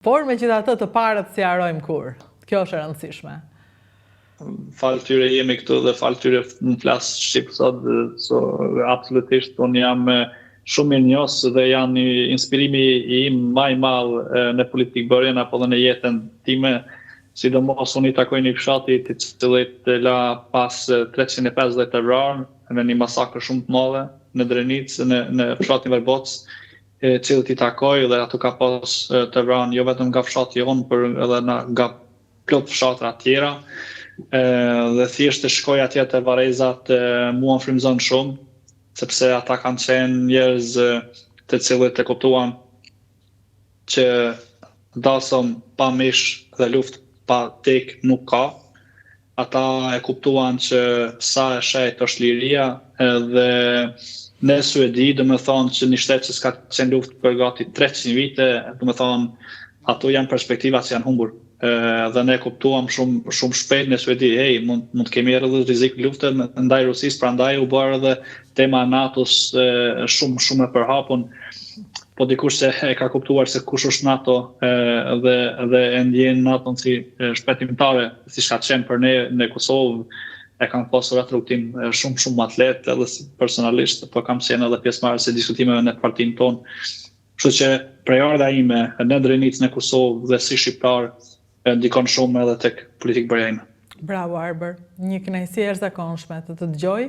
Por megjithatë të parët si harojmë kur. Kjo është e rëndësishme. Falë tyre jemi këtu dhe falë tyre në flas shqip sot, so absolutisht unë jam shumë mirë njohës dhe janë inspirimi im më i madh në politikë bërjen apo dhe në jetën time, sidomos unë i takoj një fshatit i cilit la pas 350 evrar në një masakër shumë të madhe në Drenicë, në fshatin Verboc, cilët i takoj dhe ato ka pas të vranë jo vetëm nga fshati jonë, por edhe nga plot fshatra tjera. Dhe thjesht të shkoj atje të Varezat mua më frymëzon shumë, sepse ata kanë qenë njerëz të cilët e kuptuan që dasëm pa mish dhe luftë pa tek nuk ka. Ata e kuptuan që sa e shejt është liria dhe në Suedi, do me thonë që një shtet që s'ka qenë luftë për gati 300 vite, do me thonë ato janë perspektiva që janë humbur. Dhe ne kuptuam shumë shpejt në Suedi, mund të kemi edhe rrezik lufte ndaj Rusisë, prandaj u bërë edhe tema e NATO-s shumë e përhapun. Po dikush se e ka kuptuar se kush është NATO dhe e ndjen NATO-n si shpëtimtare, siç ka qenë për ne në Kosovë, e kanë pasur atë rrugtim shumë atlet, edhe si personalisht, po kam qenë edhe pjesëmarrës e diskutimeve në partinë tonë. Kështu që prejardha ime në Drenicë në Kosovë dhe si shqiptar ndikon shumë edhe tek politikë bërja ime. Bravo Arber, një kënaqësi e jashtëzakonshme të dëgjoj.